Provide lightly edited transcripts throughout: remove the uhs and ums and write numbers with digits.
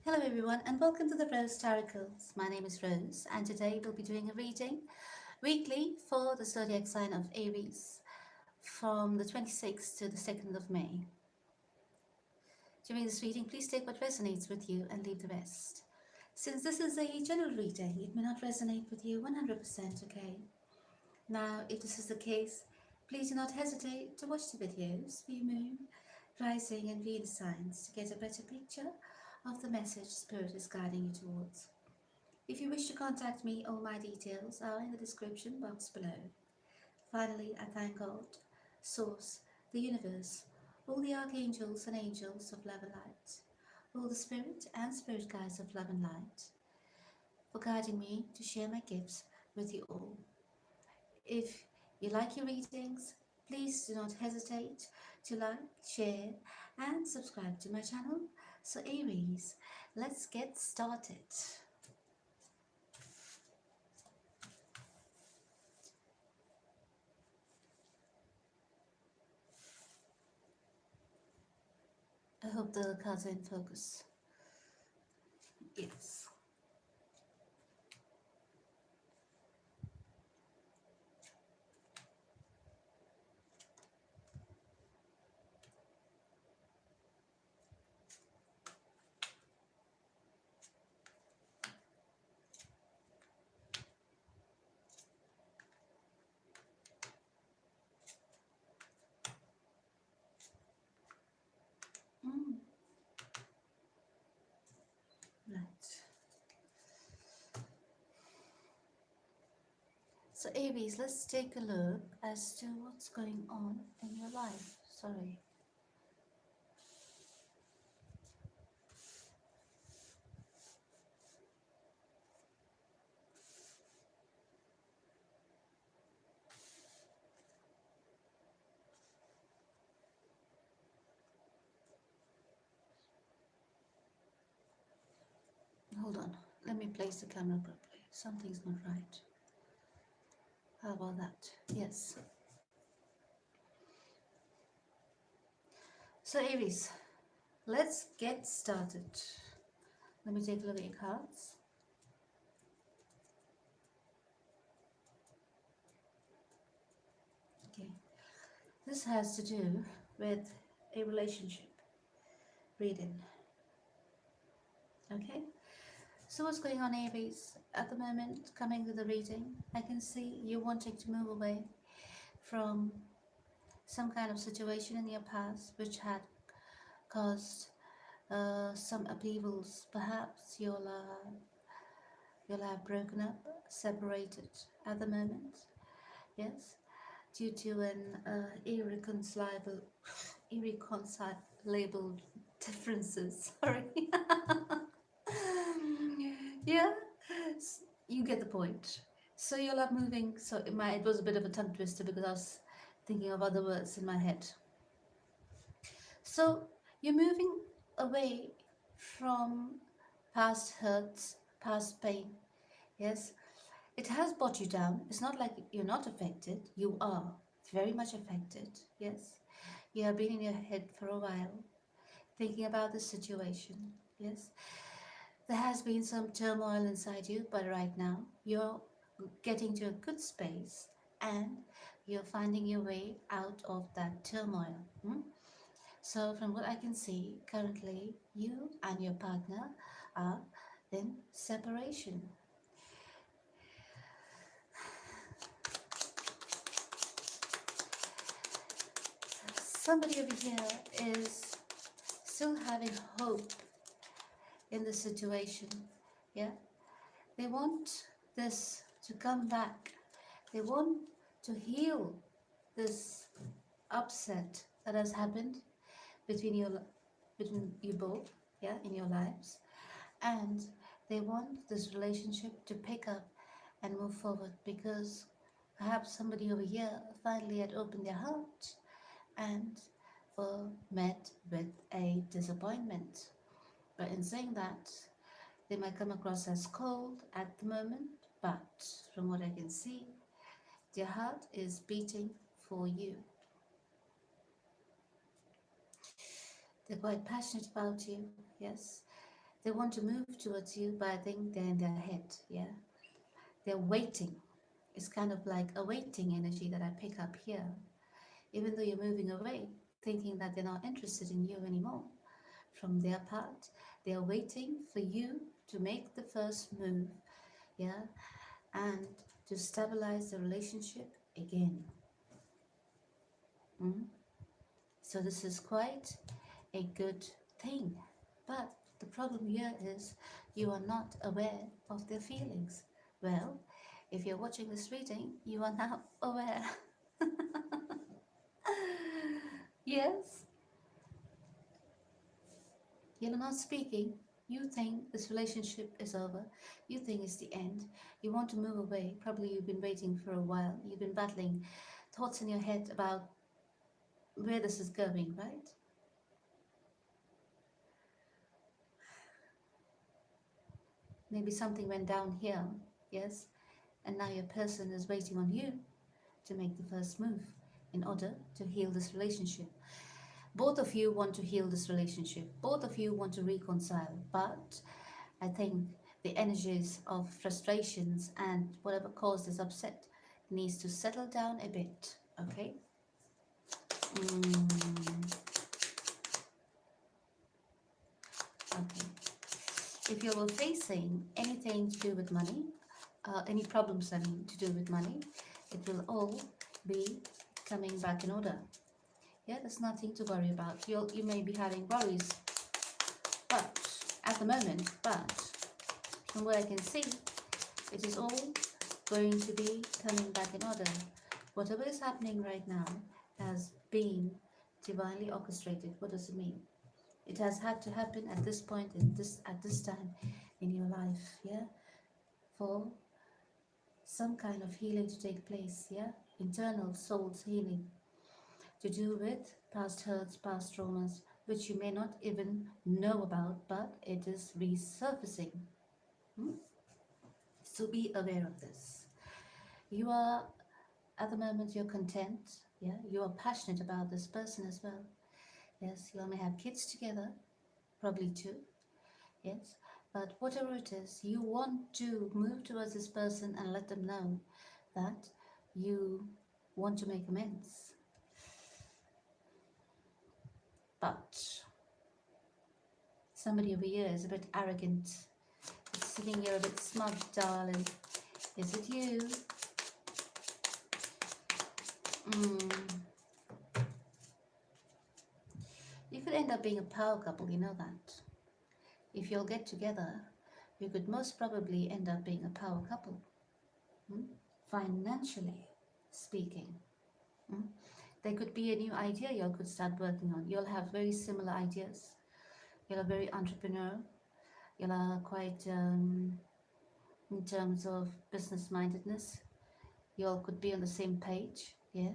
Hello everyone and welcome to the Rose Tarocles. My name is Rose and today we'll be doing a reading weekly for the zodiac sign of Aries from the 26th to the 2nd of May. During this reading, please take what resonates with you and leave the rest. Since this is a general reading, it may not resonate with you 100%, okay? Now, if this is the case, please do not hesitate to watch the videos, view moon, rising and Venus signs to get a better picture of the message Spirit is guiding you towards. If you wish to contact me, all my details are in the description box below. Finally, I thank God, Source, the universe, all the archangels and angels of love and light, all the spirit and spirit guides of love and light, for guiding me to share my gifts with you all. If you like your readings, please do not hesitate to like, share, and subscribe to my channel. So Aries, let's get started. I hope the cards are in focus. Yes. Mm, right. So Aries, let's take a look as to what's going on in your life. Sorry. Hold on. Let me place the camera properly. Something's not right. How about that? Yes. So Aries, let's get started. Let me take a look at your cards. Okay. This has to do with a relationship reading. Okay. So what's going on, Aries? At the moment, coming to the reading, I can see you wanting to move away from some kind of situation in your past which had caused some upheavals. Perhaps you'll have broken up, separated at the moment. Yes, due to an irreconcilable differences. Sorry. Yeah, you get the point. So you'll have moving. So it was a bit of a tongue twister because I was thinking of other words in my head. So you're moving away from past hurts, past pain. Yes, it has brought you down. It's not like you're not affected. You are very much affected. Yes, you have been in your head for a while, thinking about the situation. Yes, there has been some turmoil inside you, but right now you're getting to a good space and you're finding your way out of that turmoil. So from what I can see, currently you and your partner are in separation. Somebody over here is still having hope in the situation. Yeah, they want this to come back. They want to heal this upset that has happened between you both, yeah, in your lives, and they want this relationship to pick up and move forward because perhaps somebody over here finally had opened their heart and were met with a disappointment. But in saying that, they might come across as cold at the moment, but from what I can see, their heart is beating for you. They're quite passionate about you, yes. They want to move towards you, but I think they're in their head. Yeah, they're waiting. It's kind of like a waiting energy that I pick up here. Even though you're moving away, thinking that they're not interested in you anymore, from their part, they are waiting for you to make the first move, yeah, and to stabilize the relationship again. Mm? So this is quite a good thing. But the problem here is you are not aware of their feelings. Well, if you're watching this reading, you are now aware. Yes, you're not speaking. You think this relationship is over. You think it's the end. You want to move away. Probably you've been waiting for a while. You've been battling thoughts in your head about where this is going, right? Maybe something went down here, yes? And now your person is waiting on you to make the first move in order to heal this relationship. Both of you want to heal this relationship. Both of you want to reconcile. But I think the energies of frustrations and whatever caused this upset needs to settle down a bit. Okay? Mm, okay. If you're facing anything to do with money, any problems I mean to do with money, it will all be coming back in order. Yeah, there's nothing to worry about. You may be having worries, but at the moment, but from what I can see, it is all going to be coming back in order. Whatever is happening right now has been divinely orchestrated. What does it mean? It has had to happen at this point in this at this time in your life, yeah, for some kind of healing to take place, yeah, internal soul's healing to do with past hurts, past traumas, which you may not even know about, but it is resurfacing. Hmm? So be aware of this. You are, at the moment, you're content. Yeah, you are passionate about this person as well. Yes, you all may have kids together, probably two. Yes, but whatever it is, you want to move towards this person and let them know that you want to make amends. But somebody over here is a bit arrogant. It's sitting here a bit smug, darling. Is it you? Mm. You could end up being a power couple, you know that. If you'll get together, you could most probably end up being a power couple. Hmm? Financially speaking. Hmm? There could be a new idea you all could start working on. You'll have very similar ideas. You're very entrepreneurial. You're quite, in terms of business mindedness, you all could be on the same page. Yeah,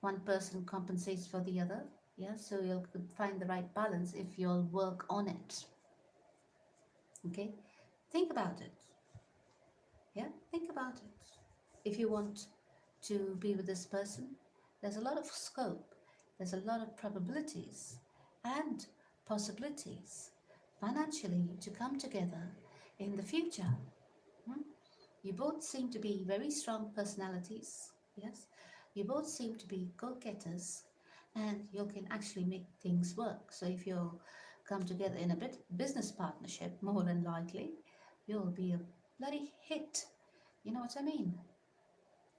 one person compensates for the other. Yeah, so you all could find the right balance if you all work on it. Okay, think about it. Yeah, think about it. If you want to be with this person, there's a lot of scope, there's a lot of probabilities and possibilities financially to come together in the future. Hmm? You both seem to be very strong personalities, yes? You both seem to be go-getters and you can actually make things work. So if you'll come together in a bit business partnership, more than likely, you'll be a bloody hit. You know what I mean?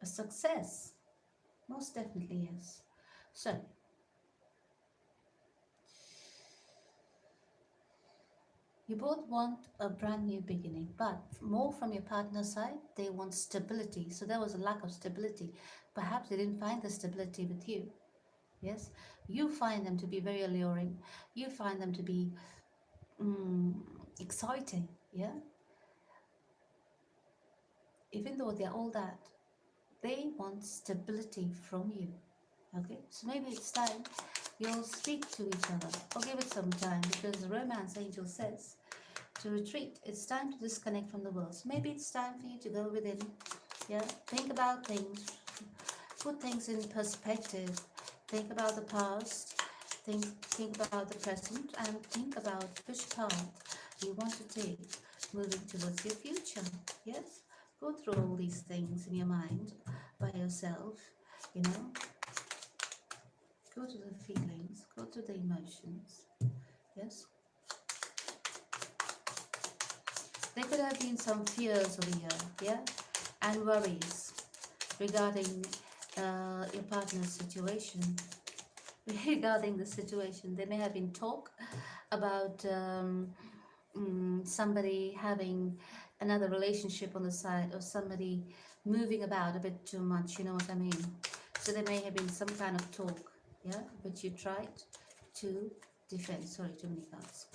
A success. Most definitely is. So, you both want a brand new beginning, but more from your partner's side, they want stability. So there was a lack of stability. Perhaps they didn't find the stability with you. Yes, you find them to be very alluring. You find them to be mm, exciting. Yeah, even though they're all that, they want stability from you. Okay, so maybe it's time you'll speak to each other or give it some time because the romance angel says to retreat. It's time to disconnect from the world. So maybe it's time for you to go within. Yeah, think about things, put things in perspective, think about the past, think about the present, and think about which path you want to take moving towards your future. Yes, go through all these things in your mind by yourself, you know, go to the feelings, go to the emotions. Yes, there could have been some fears over here, yeah, and worries regarding your partner's situation. Regarding the situation, there may have been talk about somebody having another relationship on the side, or somebody moving about a bit too much, you know what I mean? So there may have been some kind of talk, yeah, which you tried to defend. Sorry, too many cards.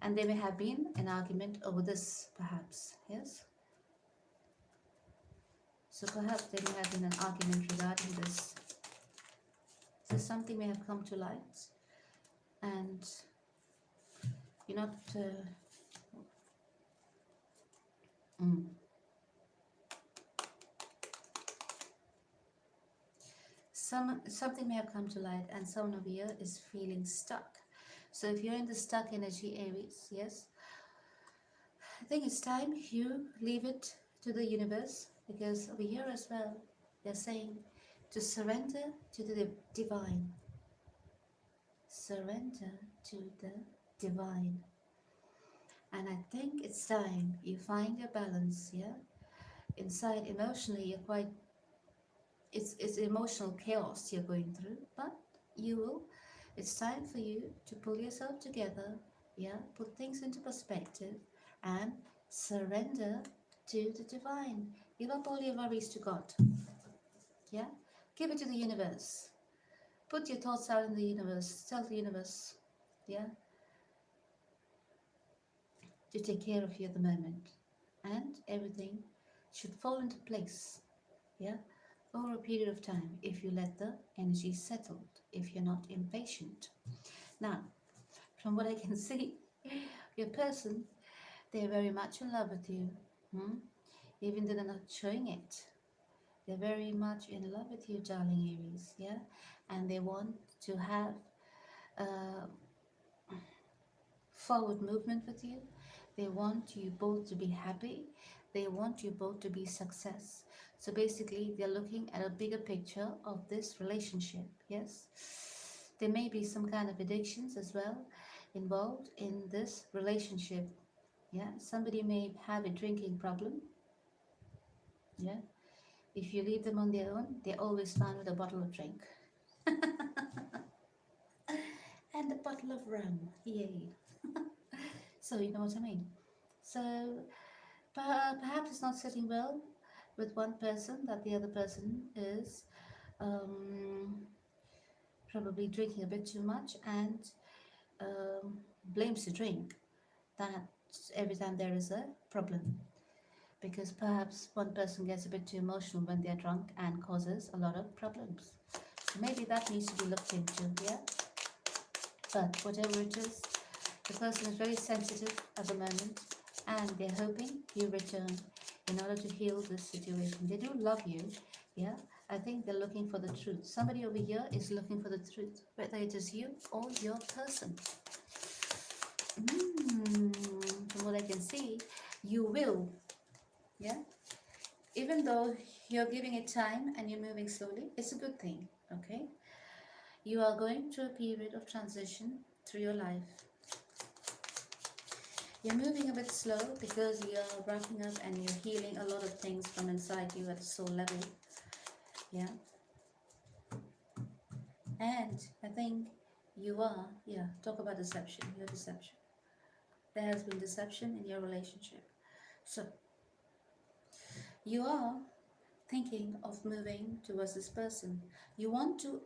And there may have been an argument over this, perhaps, yes? So perhaps there may have been an argument regarding this. So something may have come to light, and you're not. Mm. Something may have come to light, and someone over here is feeling stuck. So if you're in the stuck energy, Aries, yes, I think it's time you leave it to the universe, because over here as well, they're saying to surrender to the divine. Surrender to the divine. And I think it's time you find your balance, yeah? Inside, emotionally, you're quite, it's emotional chaos you're going through, but you will, it's time for you to pull yourself together, yeah? Put things into perspective and surrender to the divine. Give up all your worries to God, yeah? Give it to the universe. Put your thoughts out in the universe. Tell the universe, yeah, to take care of you at the moment, and everything should fall into place, yeah, over a period of time, if you let the energy settle, if you're not impatient. Now, from what I can see, your person, they're very much in love with you, even though they're not showing it. They're very much in love with you, darling Aries, yeah, and they want to have uh, forward movement with you. They want you both to be happy. They want you both to be success. So basically, they're looking at a bigger picture of this relationship. Yes, there may be some kind of addictions as well involved in this relationship. Yeah, somebody may have a drinking problem. Yeah, if you leave them on their own, they're always found with a bottle of drink and a bottle of rum. Yay! So you know what I mean. So perhaps it's not sitting well with one person, that the other person is um, probably drinking a bit too much, and blames the drink that every time there is a problem, because perhaps one person gets a bit too emotional when they're drunk and causes a lot of problems. So maybe that needs to be looked into, yeah? But whatever it is, the person is very sensitive at the moment, and they're hoping you return in order to heal this situation. They do love you, yeah? I think they're looking for the truth. Somebody over here is looking for the truth, whether it is you or your person. From what I can see, you will, yeah? Even though you're giving it time and you're moving slowly, it's a good thing, okay? You are going through a period of transition through your life. You're moving a bit slow because you're wrapping up and you're healing a lot of things from inside you at the soul level. Yeah. And I think you are, yeah, talk about deception, your deception. There has been deception in your relationship. So you are thinking of moving towards this person. You want to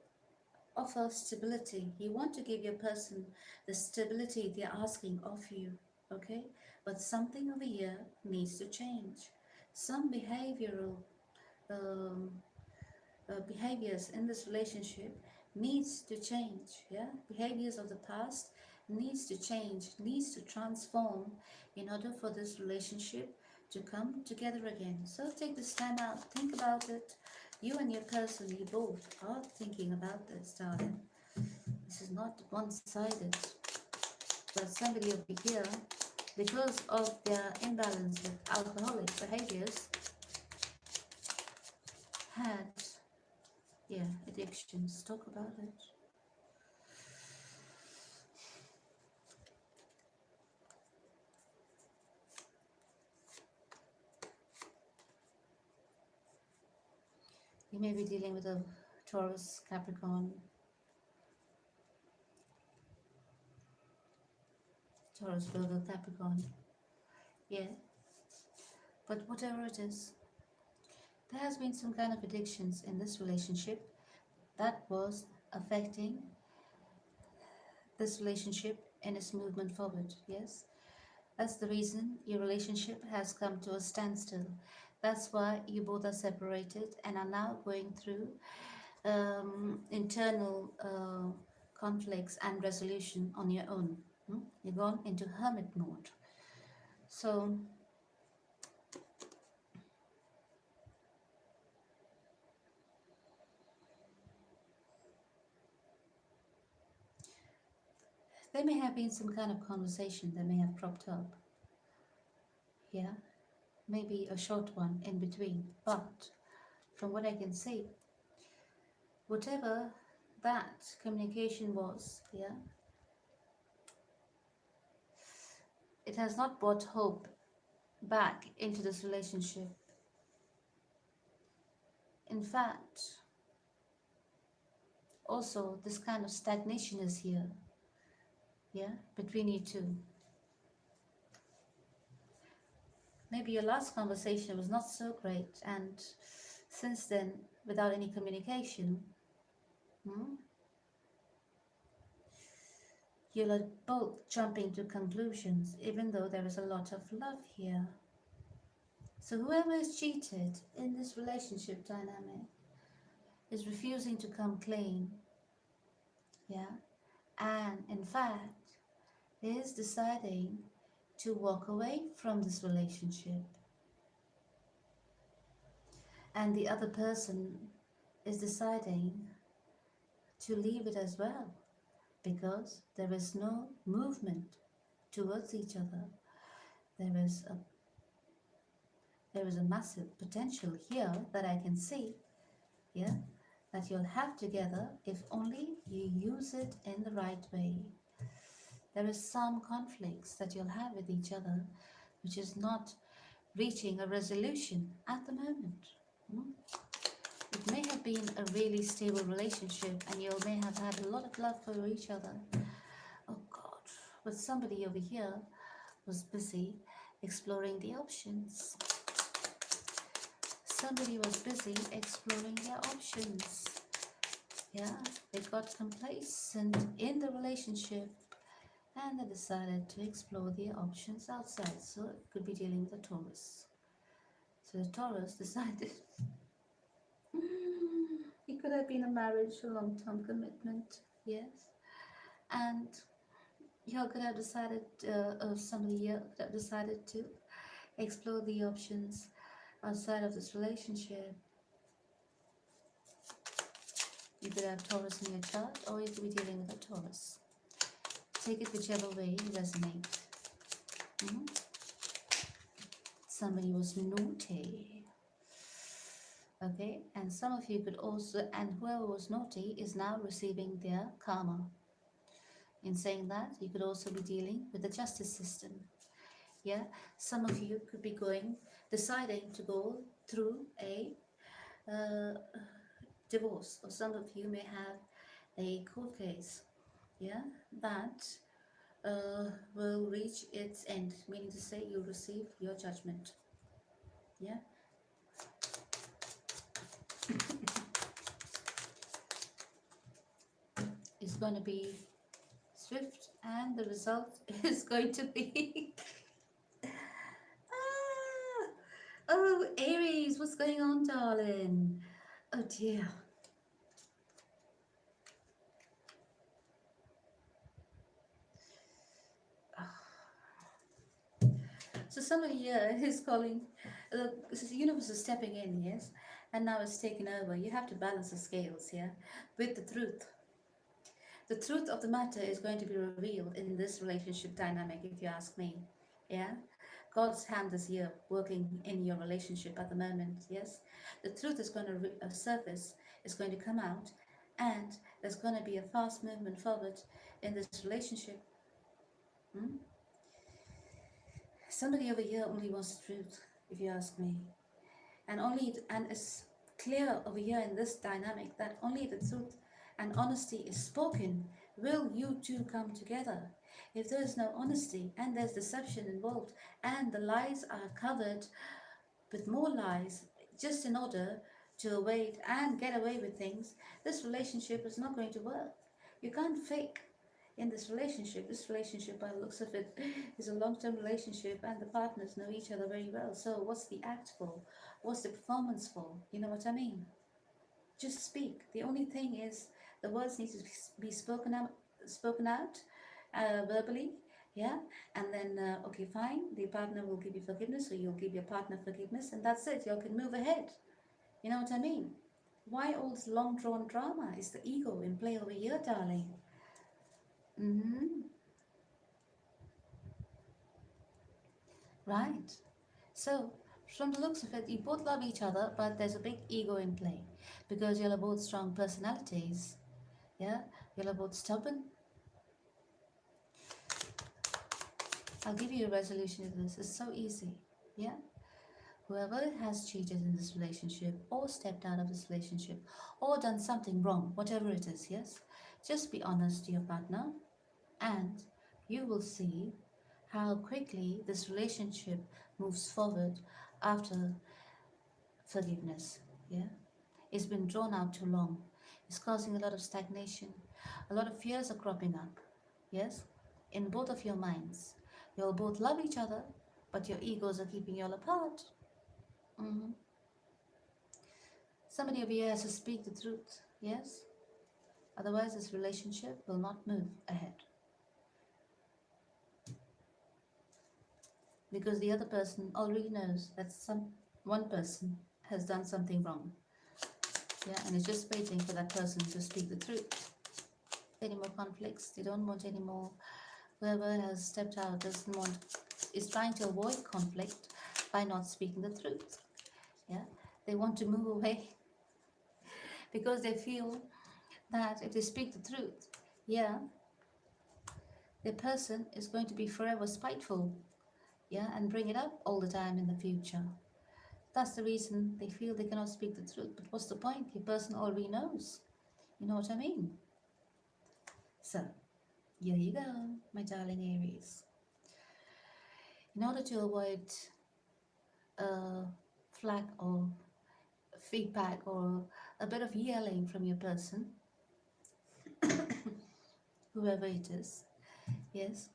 offer stability. You want to give your person the stability they're asking of you, okay? But something over here needs to change. Some behavioral um, behaviors in this relationship needs to change, yeah? Behaviors of the past needs to change, needs to transform in order for this relationship to come together again. So take this time out, think about it. You and your person, you both are thinking about this, darling. This is not one-sided, that somebody over here, because of their imbalance with alcoholic behaviors, had, yeah, addictions. Talk about it. You may be dealing with a Taurus, Capricorn, Taurus, Virgo, Capricorn. Yeah, but whatever it is, there has been some kind of addictions in this relationship that was affecting this relationship in its movement forward. Yes, that's the reason your relationship has come to a standstill. That's why you both are separated and are now going through internal conflicts and resolution on your own. You're gone into hermit mode. So there may have been some kind of conversation that may have cropped up. Yeah, maybe a short one in between. But from what I can see, whatever that communication was, yeah, it has not brought hope back into this relationship. In fact, also this kind of stagnation is here, yeah, between you two. Maybe your last conversation was not so great, and since then, without any communication, you'll both jumping to conclusions, even though there is a lot of love here. So whoever is cheated in this relationship dynamic is refusing to come clean, yeah, and in fact is deciding to walk away from this relationship. And the other person is deciding to leave it as well because there is no movement towards each other. There is a massive potential here that I can see, yeah, that you'll have together if only you use it in the right way. There is some conflicts that you'll have with each other which is not reaching a resolution at the moment. It may have been a really stable relationship and you may have had a lot of love for each other. Oh God, but somebody over here was busy exploring the options. Somebody was busy exploring their options. Yeah, they got complacent in the relationship and they decided to explore their options outside. So it could be dealing with a Taurus. So the Taurus decided it could have been a marriage, a long-term commitment, yes. And you could have decided, or somebody here could have decided to explore the options outside of this relationship. You could have Taurus in your chart, or you could be dealing with a Taurus. Take it whichever way you resonate. Somebody was naughty. Okay, and some of you could also, and whoever was naughty is now receiving their karma. In saying that, you could also be dealing with the justice system. Yeah, some of you could be deciding to go through a divorce, or some of you may have a court case, yeah, that will reach its end, meaning to say you receive your judgment. Yeah. It's going to be swift and the result is going to be oh, Aries, what's going on, darling? Oh dear. So somebody here is calling, the universe is stepping in, yes, and now it's taking over. You have to balance the scales here with the truth. The truth of the matter is going to be revealed in this relationship dynamic, if you ask me. Yeah? God's hand is here working in your relationship at the moment. Yes? The truth is going to surface, is going to come out, and there's going to be a fast movement forward in this relationship. Hmm? Somebody over here only wants the truth, if you ask me. And it's clear over here in this dynamic that only the truth and honesty is spoken, will you two come together. If there is no honesty and there's deception involved and the lies are covered with more lies just in order to await and get away with things, this relationship is not going to work. You can't fake in this relationship. This relationship, by the looks of it, is a long-term relationship and the partners know each other very well. So what's the act for? What's the performance for? You know what I mean? Just speak. The only thing is the words need to be spoken out verbally. Yeah, and then okay, fine, the partner will give you forgiveness or you'll give your partner forgiveness, and that's it. You can move ahead. You know what I mean? Why all this long drawn drama? Is the ego in play over here, darling? Right. So, from the looks of it, you both love each other, but there's a big ego in play because you're both strong personalities. Yeah, you're both stubborn. I'll give you a resolution to this. It's so easy. Yeah. Whoever has cheated in this relationship or stepped out of this relationship or done something wrong, whatever it is, yes, just be honest to your partner and you will see how quickly this relationship moves forward after forgiveness. Yeah. It's been drawn out too long. It's causing a lot of stagnation. A lot of fears are cropping up. Yes? In both of your minds. You'll both love each other, but your egos are keeping you all apart. hmm Somebody over here has to speak the truth. Yes? Otherwise, this relationship will not move ahead. Because the other person already knows that one person has done something wrong. Yeah, and it's just waiting for that person to speak the truth. Any more conflicts? They don't want any more. Whoever has stepped out doesn't want, is trying to avoid conflict by not speaking the truth. Yeah, they want to move away because they feel that if they speak the truth, yeah, the person is going to be forever spiteful, yeah, and bring it up all the time in the future. That's the reason they feel they cannot speak the truth. But what's the point? The person already knows. You know what I mean? So, here you go, my darling Aries. In order to avoid flack or feedback or a bit of yelling from your person, whoever it is, yes,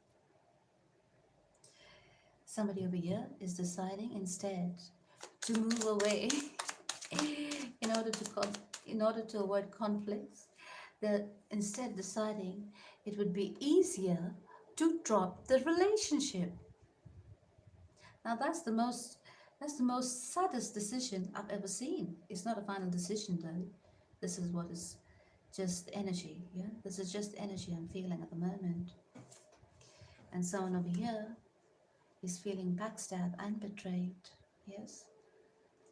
somebody over here is deciding instead to move away in order to avoid conflicts. They're instead deciding it would be easier to drop the relationship. Now that's the most saddest decision I've ever seen. It's not a final decision though. This is what is just energy, yeah? This is just energy I'm feeling at the moment. And someone over here is feeling backstabbed and betrayed, yes?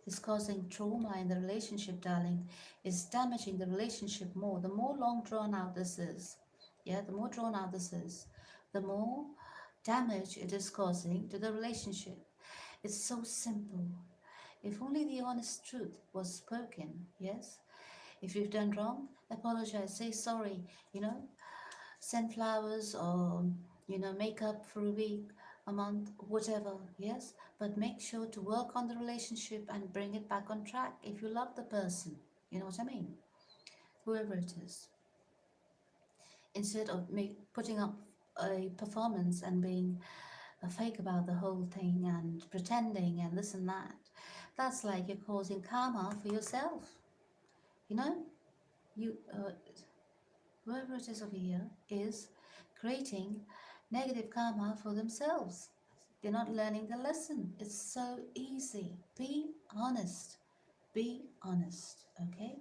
Is causing trauma in the relationship, darling. Is damaging the relationship more. The more long drawn out this is, yeah, the more drawn out this is, the more damage it is causing to the relationship. It's so simple. If only the honest truth was spoken, yes? If you've done wrong, apologize, say sorry, you know? Send flowers or, make up for a week, a month, whatever, yes? But make sure to work on the relationship and bring it back on track if you love the person. You know what I mean? Whoever it is. Instead of putting up a performance and being a fake about the whole thing and pretending and this and that, that's like you're causing karma for yourself. You know? You whoever it is over here is creating negative karma for themselves. They're not learning the lesson. It's so easy. Be honest. Be honest, okay?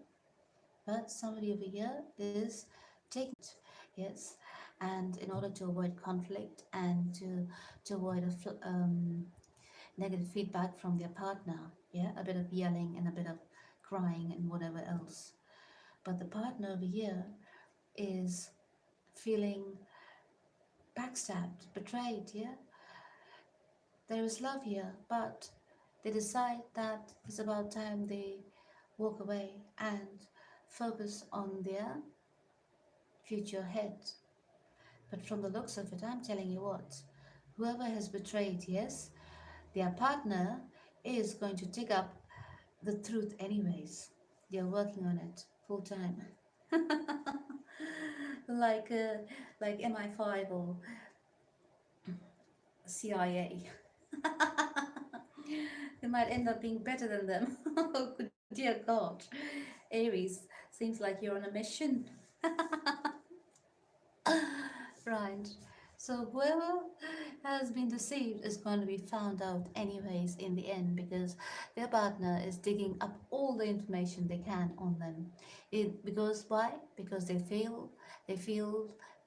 But somebody over here is taking it. yes, and in order to avoid conflict and to avoid negative feedback from their partner, yeah, a bit of yelling and a bit of crying and whatever else. But the partner over here is feeling backstabbed, betrayed, yeah. There is love here, but they decide that it's about time they walk away and focus on their future ahead. But from the looks of it, I'm telling you what, whoever has betrayed, yes, their partner is going to dig up the truth anyways. They're working on it full time. like uh, like MI5 or CIA. They might end up being better than them. Oh, dear God. Aries, seems like you're on a mission. Right. So whoever has been deceived is going to be found out anyways in the end because their partner is digging up all the information they can on them. Because why? Because they feel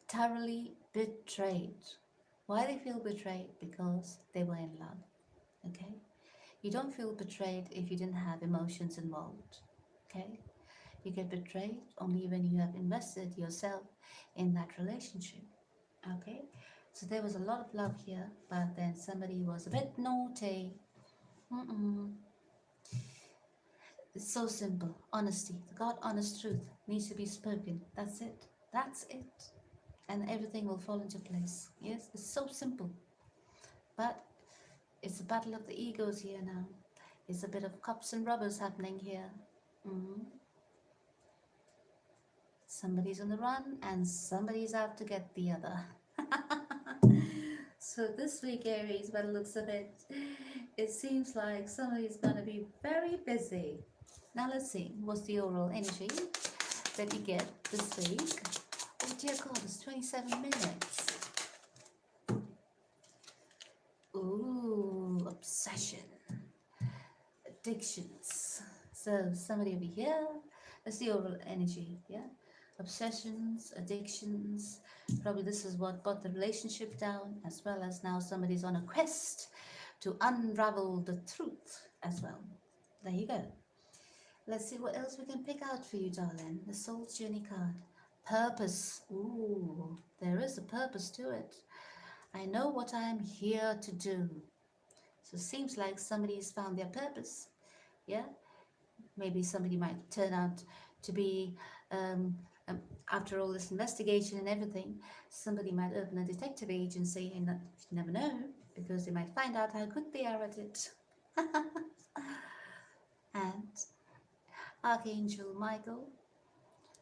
thoroughly betrayed. Why they feel betrayed? Because they were in love. Okay? You don't feel betrayed if you didn't have emotions involved. Okay? You get betrayed only when you have invested yourself in that relationship. Okay, so there was a lot of love here, but then somebody was a bit naughty. Mm-mm. It's so simple. Honesty, the God honest truth needs to be spoken. That's it. That's it. And everything will fall into place. Yes, it's so simple. But it's a battle of the egos here now. It's a bit of cups and rubbers happening here. Mm-hmm. Somebody's on the run and somebody's out to get the other. So this week, Aries, by the looks of it, it seems like somebody's going to be very busy. Now let's see, what's the overall energy that you get this week? Oh dear God, it's 27 minutes. Ooh, obsession, addictions. So somebody over here, that's the overall energy, yeah? Obsessions, addictions. Probably this is what brought the relationship down, as well as now somebody's on a quest to unravel the truth as well. There you go. Let's see what else we can pick out for you, darling. The Soul's Journey card. Purpose. Ooh, there is a purpose to it. I know what I'm here to do. So it seems like somebody's found their purpose. Yeah? Maybe somebody might turn out to be, um, um, after all this investigation and everything, somebody might open a detective agency, and that, you never know, because they might find out how good they are at it. And Archangel Michael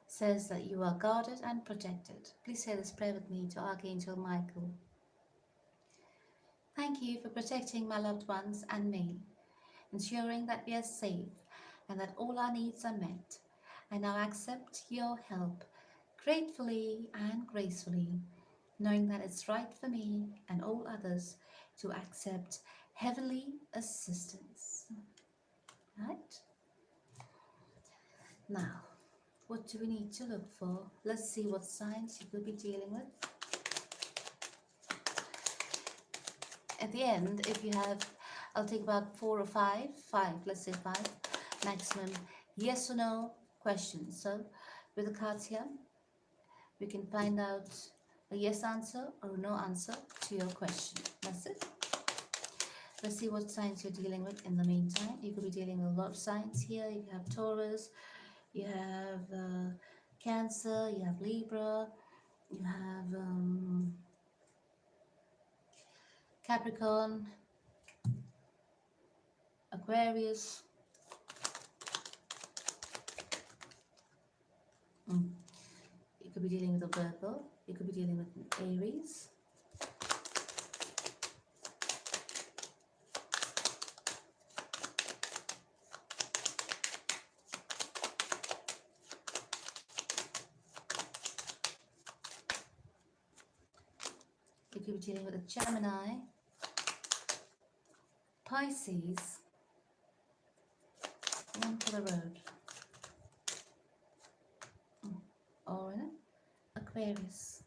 says that you are guarded and protected. Please say this prayer with me to Archangel Michael. Thank you for protecting my loved ones and me, ensuring that we are safe and that all our needs are met. I now accept your help gratefully and gracefully, knowing that it's right for me and all others to accept heavenly assistance. Right? Now, what do we need to look for? Let's see what signs you could be dealing with. At the end, if you have, I'll take about 4 or 5, let's say 5, maximum yes or no questions. So with the cards here, we can find out a yes answer or no answer to your question. That's it. Let's see what signs you're dealing with in the meantime. You could be dealing with a lot of signs here. You have Taurus, you have Cancer, you have Libra, you have Capricorn, Aquarius. You could be dealing with a Virgo. You could be dealing with an Aries. You could be dealing with a Gemini, Pisces, one for the road, or an Aquarius.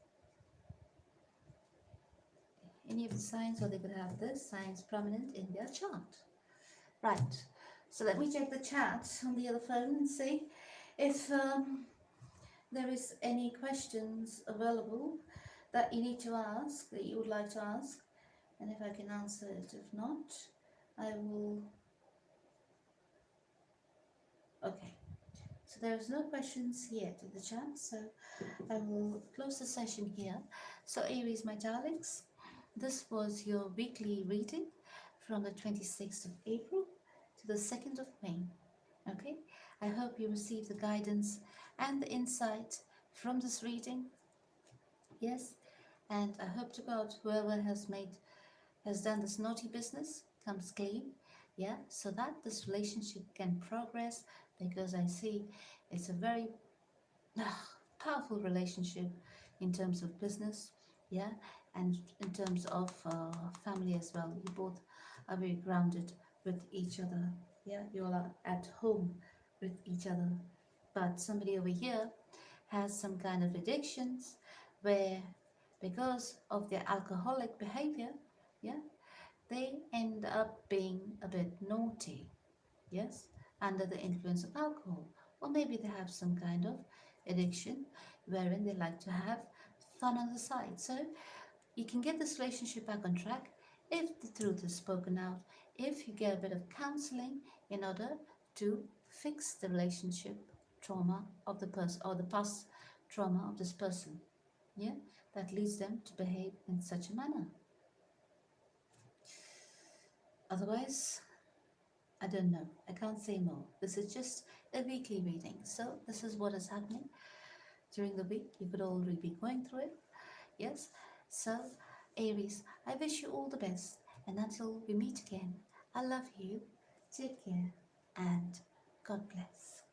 any of the signs, or they could have this signs prominent in their chart. Right. So let me check the chat on the other phone and see if there is any questions available that you need to ask, that you would like to ask, and if I can answer it. If not, I will. Okay. So there's no questions yet in the chat, so I will close the session here. So Aries, my darlings, this was your weekly reading from the 26th of April to the 2nd of May. Okay, I hope you received the guidance and the insight from this reading. Yes, and I hope to God whoever has done this naughty business comes clean. Yeah, so that this relationship can progress, because I see it's a very powerful relationship in terms of business, yeah, and in terms of family as well. You both are very grounded with each other, yeah, you all are at home with each other. But somebody over here has some kind of addictions where, because of their alcoholic behavior, yeah, they end up being a bit naughty, yes, under the influence of alcohol. Or maybe they have some kind of addiction wherein they like to have fun on the side. So you can get this relationship back on track if the truth is spoken out, if you get a bit of counseling in order to fix the relationship trauma of the person, or the past trauma of this person, yeah, that leads them to behave in such a manner. Otherwise, I don't know. I can't say more. This is just a weekly reading. So this is what is happening during the week. You could already be going through it. Yes. So Aries, I wish you all the best. And until we meet again, I love you. Take care and God bless.